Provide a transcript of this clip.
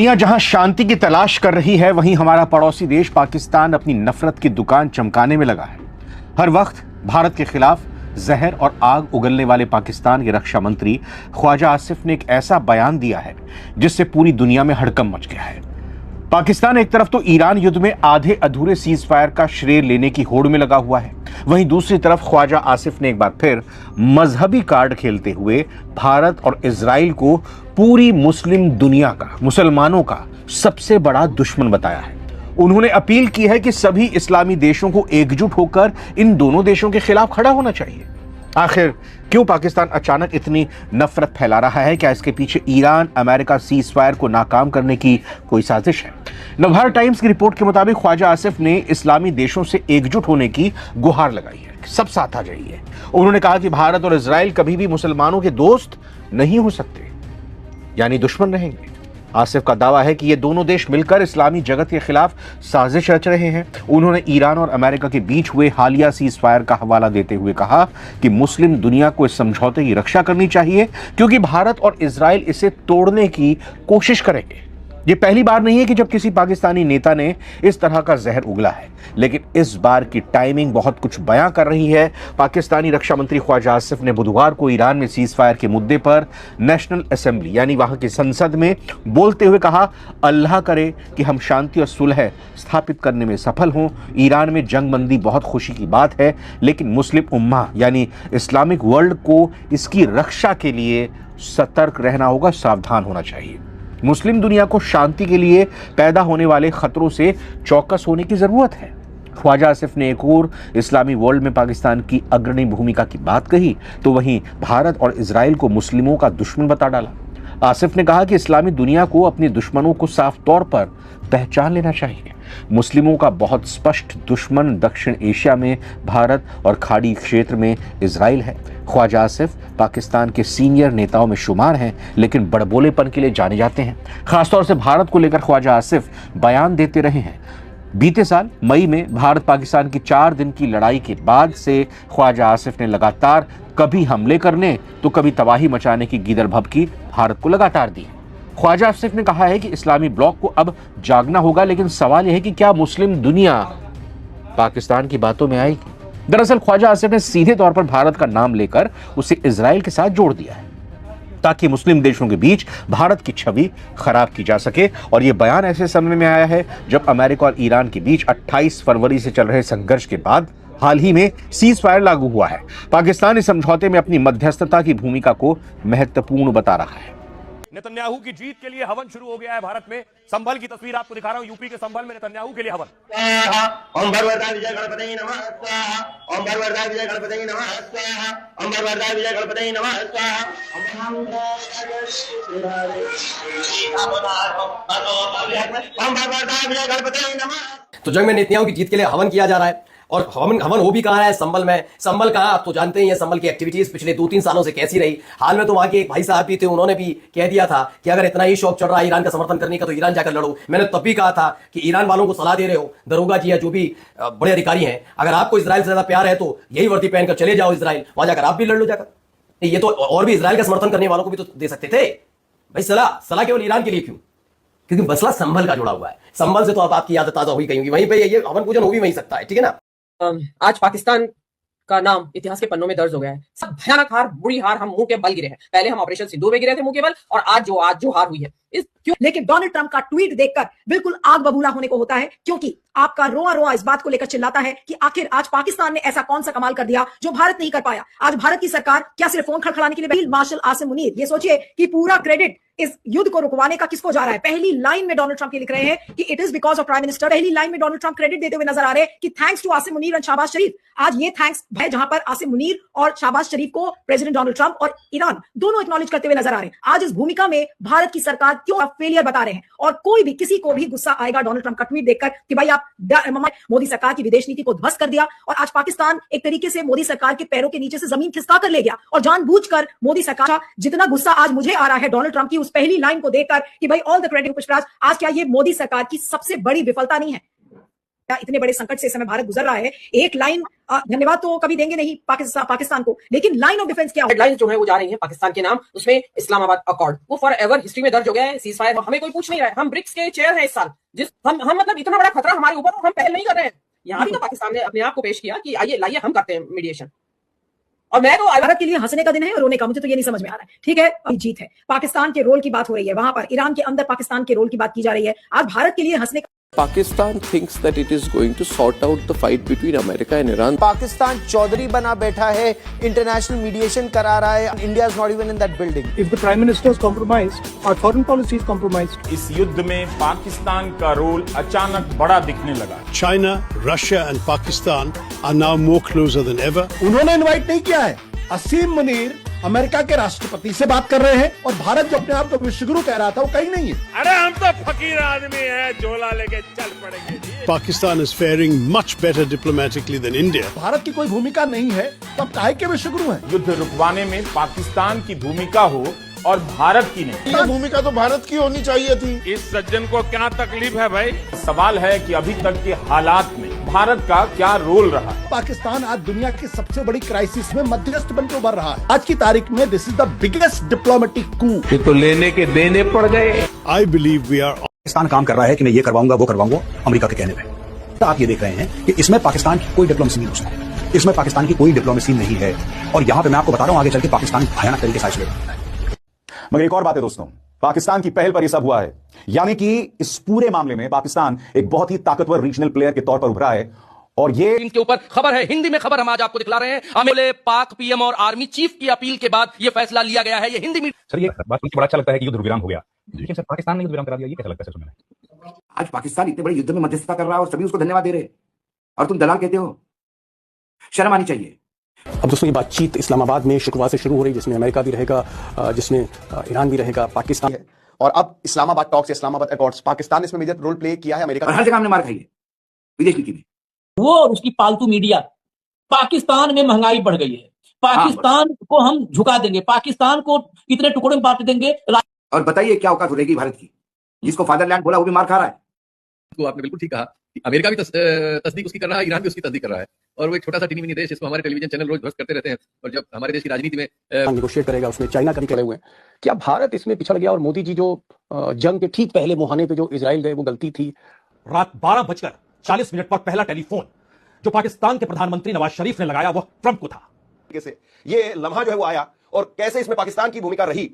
दुनिया जहां शांति की तलाश कर रही है, वहीं हमारा पड़ोसी देश पाकिस्तान अपनी नफरत की दुकान चमकाने में लगा है। हर वक्त भारत के खिलाफ जहर और आग उगलने वाले पाकिस्तान के रक्षा मंत्री ख्वाजा आसिफ ने एक ऐसा बयान दिया है जिससे पूरी दुनिया में हड़कंप मच गया है। पाकिस्तान एक तरफ तो ईरान युद्ध में आधे अधूरे सीज फायर का श्रेय लेने की होड़ में लगा हुआ है, वहीं दूसरी तरफ ख्वाजा आसिफ ने एक बार फिर मजहबी कार्ड खेलते हुए भारत और इजराइल को पूरी मुस्लिम दुनिया का, मुसलमानों का सबसे बड़ा दुश्मन बताया है। उन्होंने अपील की है कि सभी इस्लामी देशों को एकजुट होकर इन दोनों देशों के खिलाफ खड़ा होना चाहिए। आखिर क्यों पाकिस्तान अचानक इतनी नफरत फैला रहा है? क्या इसके पीछे ईरान अमेरिका सीज फायर को नाकाम करने की कोई साजिश है? नवभारत टाइम्स की रिपोर्ट के मुताबिक ख्वाजा आसिफ ने इस्लामी देशों से एकजुट होने की गुहार लगाई है, सब साथ आ जाइए। उन्होंने कहा कि भारत और इजराइल कभी भी मुसलमानों के दोस्त नहीं हो सकते, यानी दुश्मन रहेंगे। आसिफ का दावा है कि ये दोनों देश मिलकर इस्लामी जगत के खिलाफ साजिश रच रहे हैं। उन्होंने ईरान और अमेरिका के बीच हुए हालिया सीज फायर का हवाला देते हुए कहा कि मुस्लिम दुनिया को इस समझौते की रक्षा करनी चाहिए, क्योंकि भारत और इजराइल इसे तोड़ने की कोशिश करेंगे। ये पहली बार नहीं है कि जब किसी पाकिस्तानी नेता ने इस तरह का जहर उगला है, लेकिन इस बार की टाइमिंग बहुत कुछ बयां कर रही है। पाकिस्तानी रक्षा मंत्री ख्वाजा आसिफ ने बुधवार को ईरान में सीज फायर के मुद्दे पर नेशनल असेंबली यानी वहां की संसद में बोलते हुए कहा, अल्लाह करे कि हम शांति और सुलह स्थापित करने में सफल हों। ईरान में जंगबंदी बहुत खुशी की बात है, लेकिन मुस्लिम उम्मा यानी इस्लामिक वर्ल्ड को इसकी रक्षा के लिए सतर्क रहना होगा, सावधान होना चाहिए। मुस्लिम दुनिया को शांति के लिए पैदा होने वाले खतरों से चौकस होने की जरूरत है। ख्वाजा आसिफ ने एक और इस्लामी वर्ल्ड में पाकिस्तान की अग्रणी भूमिका की बात कही, तो वहीं भारत और इजराइल को मुस्लिमों का दुश्मन बता डाला। आसिफ ने कहा कि इस्लामी दुनिया को अपने दुश्मनों को साफ तौर पर पहचान लेना चाहिए। मुस्लिमों का बहुत स्पष्ट दुश्मन दक्षिण एशिया में भारत और खाड़ी क्षेत्र में इजराइल है। ख्वाजा आसिफ पाकिस्तान के सीनियर नेताओं में शुमार हैं, लेकिन बड़बोलेपन के लिए जाने जाते हैं। खासतौर से भारत को लेकर ख्वाजा आसिफ बयान देते रहे हैं। बीते साल मई में भारत पाकिस्तान की 4 दिन की लड़ाई के बाद से ख्वाजा आसिफ ने लगातार कभी हमले करने तो कभी तबाही मचाने की गीदड़ भभकी भारत को लगातार दी है। ख्वाजा आसिफ ने कहा है कि इस्लामी ब्लॉक को अब जागना होगा, लेकिन सवाल यह है कि क्या मुस्लिम दुनिया पाकिस्तान की बातों में आएगी? दरअसल ख्वाजा आसिफ ने सीधे तौर पर भारत का नाम लेकर उसे इजराइल के साथ जोड़ दिया है, ताकि मुस्लिम देशों के बीच भारत की छवि खराब की जा सके। और यह बयान ऐसे समय में आया है जब अमेरिका और ईरान के बीच 28 फरवरी से चल रहे संघर्ष के बाद हाल ही में सीज फायर लागू हुआ है। पाकिस्तान इस समझौते में अपनी मध्यस्थता की भूमिका को महत्वपूर्ण बता रहा है। नेतन्याहू की जीत के लिए हवन शुरू हो गया है भारत में। संभल की तस्वीर आपको दिखा रहा हूं, यूपी के संभल में नेतन्याहू के लिए हवन। ओम भगवता विजय गणपति नमः स्वाहा। ओम भगवता विजय गणपति नमः स्वाहा। ओम भगवता विजय गणपति नमः स्वाहा। ओम भगवता विजय गणपति नमः। तो जंग में नेतन्याहू की जीत के लिए हवन किया जा रहा है, और हवन हो भी कहा है संभल में। संभल कहा आप तो जानते ही हैं, संभल की एक्टिविटीज पिछले 2-3 सालों से कैसी रही। हाल में तो वहां के एक भाई साहब भी थे, उन्होंने भी कह दिया था कि अगर इतना ही शौक चढ़ रहा है ईरान का समर्थन करने का तो ईरान जाकर लड़ो। मैंने तब भी कहा था कि ईरान वालों को सलाह दे रहे हो, दरोगा जी या जो भी बड़े अधिकारी हैं, अगर आपको इजराइल से ज्यादा प्यार है तो यही वर्दी पहनकर चले जाओ इजराइल, वहां जाकर आप भी लड़ लो जाकर। ये तो और भी इजराइल का समर्थन करने वालों को भी तो दे सकते थे भाई। सलाह केवल ईरान के लिए क्यों? क्योंकि मसला संभल का जुड़ा हुआ है। संभल से तो अब आपकी याद ताजा हुई गई होगी, वहीं पे ये हवन पूजन हो भी वहीं सकता है, ठीक है ना। आज पाकिस्तान का नाम इतिहास के पन्नों में दर्ज हो गया है। सब भयानक हार, बुरी हार, हम मुंह के बल गिरे हैं। पहले हम ऑपरेशन सिंदूर में गिरे थे मुंह के बल, और आज जो हार हुई है इस क्यों। लेकिन डोनाल्ड ट्रंप का ट्वीट देखकर बिल्कुल आग बबूला होने को होता है, क्योंकि आपका रोआ रोआ इस बात को लेकर चिल्लाता है कि आखिर आज पाकिस्तान ने ऐसा कौन सा कमाल कर दिया जो भारत नहीं कर पाया। आज भारत की सरकार क्या सिर्फ फोन खड़खड़ाने के लिए? फील्ड मार्शल आसिम मुनीर, ये सोचिए कि पूरा क्रेडिट इस युद्ध को रुकवाने का किसको जा रहा है। पहली लाइन में डोनाल्ड ट्रंप ये लिख रहे हैं कि it is because of prime minister. पहली लाइन में डोनाल्ड ट्रंप क्रेडिट देते हुए नजर आ रहे हैं कि thanks to Asim Munir and Shahbaz Sharif. आज ये थैंक्स है जहां पर आसिम मुनीर और शहबाज शरीफ को प्रेसिडेंट डोनाल्ड ट्रंप और ईरान दोनों एक्नॉलेज करते हुए नजर आ रहे हैं। आज इस भूमिका में भारत की सरकार क्यों फेलियर बता रहे हैं, और कोई भी किसी को भी गुस्सा आएगा डोनाल्ड ट्रंप का ट्वीट देखकर कि भाई आप मोदी सरकार की विदेश नीति को ध्वस्त कर दिया, और आज पाकिस्तान एक तरीके से मोदी सरकार के पैरों के नीचे से जमीन खिसका कर ले गया, और जानबूझकर मोदी सरकार। जितना गुस्सा आज मुझे आ रहा है डोनाल्ड ट्रंप की उस पहली लाइन को देखकर कि भाई ऑल द क्रेडिट पुष्पराज, आज क्या ये मोदी सरकार की सबसे बड़ी विफलता नहीं है? इतने बड़े संकट से इस समय भारत गुजर रहा है, एक लाइन धन्यवाद तो कभी देंगे नहीं पाकिस्तान को, लेकिन लाइन ऑफ डिफेंस क्या हेडलाइन जो है वो जा रही है पाकिस्तान के नाम, उसमें इस्लामाबाद अकॉर्ड वो फॉर एवर हिस्ट्री में दर्ज हो गया है। सीज फायर हमें कोई पूछ नहीं रहा है, हम ब्रिक्स के चेयर हैं इस साल, हम मतलब इतना बड़ा खतरा हमारे ऊपर और हम पहल नहीं कर रहे हैं। यहाँ भी तो पाकिस्तान ने अपने आप को पेश किया कि आइए लाइए हम करते हैं मीडिएशन, और मैं तो भारत के लिए हंसने का दिन है और रोने का, मुझे तो ये नहीं समझ में आ रहा है। ठीक है, अभी जीत है, पाकिस्तान के रोल की बात हो रही है, वहां पर ईरान के अंदर पाकिस्तान के रोल की बात की जा रही है, आज भारत के लिए हंसने का। Pakistan thinks that it is going to sort out the fight between America and Iran. Pakistan Chaudhary बना बैठा है, इंटरनेशनल मीडिएशन करा रहा है, India is not even in that building. If the Prime Minister is compromised, our foreign policy is compromised. इस युद्ध में पाकिस्तान का रोल अचानक बड़ा दिखने लगा। China, Russia and Pakistan are now more closer than ever. उन्होंने इनवाइट नहीं किया है। असीम मुनीर अमेरिका के राष्ट्रपति से बात कर रहे हैं और भारत जो अपने आप को विश्वगुरु कह रहा था वो कहीं नहीं है। अरे हम तो फकीर आदमी हैं, झोला लेके चल पड़ेंगे। Pakistan is faring much better diplomatically than India. Bharat की कोई भूमिका नहीं है, तो अब काहे के विश्वगुरु हैं? युद्ध रुकवाने में पाकिस्तान की भूमिका हो और भारत की नहीं। ये भूमिका तो भारत की होनी चाहिए थी। इस सज्जन को क्या तकलीफ है भाई? सवाल है कि अभी तक के हालात में भारत का क्या रोल रहा? पाकिस्तान आज दुनिया की सबसे बड़ी क्राइसिस में मध्यस्थ बनकर उभर रहा है। आज की तारीख में this is the biggest diplomatic coup. ये तो लेने के देने पड़ गए। I believe we are. Pakistan काम कर रहा है कि मैं ये करवाऊंगा वो करवाऊंगा अमेरिका के कहने पे। आप ये देख रहे हैं कि इसमें पाकिस्तान की कोई डिप्लोमेसी नहीं है, इसमें पाकिस्तान की कोई डिप्लोमेसी नहीं है, और यहाँ पे मैं आपको बता रहा हूँ आगे चल के पाकिस्तान भयानक तरीके से आइसोलेट होता है। मगर एक और बात है दोस्तों, पाकिस्तान की पहल पर यह सब हुआ है, यानी कि इस पूरे मामले में पाकिस्तान एक बहुत ही ताकतवर रीजनल प्लेयर के तौर पर उभरा है। और ये इनके ऊपर खबर है, हिंदी में खबर हम आज आपको दिखला रहे हैं। बोले पाक पीएम और आर्मी चीफ की अपील के बाद यह फैसला लिया गया है। ये हिंदी में सर, ये बात बड़ा अच्छा लगता है कि युद्ध विराम हो गया, लेकिन सर पाकिस्तान ने युद्ध विराम करा दिया, ये कैसा लगता है सुनने में? आज पाकिस्तान इतने बड़े युद्ध में मध्यस्थता कर रहा है और सभी उसको धन्यवाद दे रहे हैं, और तुम दलाल कहते हो? शर्म आनी चाहिए। अब दोस्तों ये बातचीत इस्लामाबाद में शुक्रवार से शुरू हो रही है, जिसमें अमेरिका भी रहेगा, जिसमें ईरान भी रहेगा, पाकिस्तान है, और अब इस्लामाबाद टॉक्स, इस्लामाबाद अकॉर्ड्स, पाकिस्तान ने इसमें मेजर रोल प्ले किया है। अमेरिका हर जगह हमने मार खाई है विदेश नीति में। वो और उसकी पालतू मीडिया, पाकिस्तान में महंगाई बढ़ गई है, पाकिस्तान को हम झुका देंगे, पाकिस्तान को कितने टुकड़ों में बांट देंगे। और बताइए क्या औकात रहेगी भारत की, जिसको फादरलैंड बोला वो भी मार खा रहा है। तो आपने बिल्कुल ठीक कहा, अमेरिका भी तस्दीक उसकी कर रहा है, ईरान भी उसकी तस्दीक कर रहा है, और वो एक छोटा सा टीनी मिनी देश जिसको हमारे टेलीविजन चैनल रोज ध्वस्त करते रहते हैं, और जब हमारे देश की राजनीति में नेगोशिएट करेगा, उसमें चाइना का भी करे हुए हैं। क्या भारत इसमें पिछड़ गया और मोदी जी जो जंग के ठीक पहले मुहाने पे जो इजराइल गए वो गलती थी? रात 12:40 पर पहला टेलीफोन जो पाकिस्तान के प्रधानमंत्री नवाज शरीफ ने लगाया वह ट्रंप को था। ये लम्हा जो है वो आया, और कैसे इसमें पाकिस्तान की भूमिका रही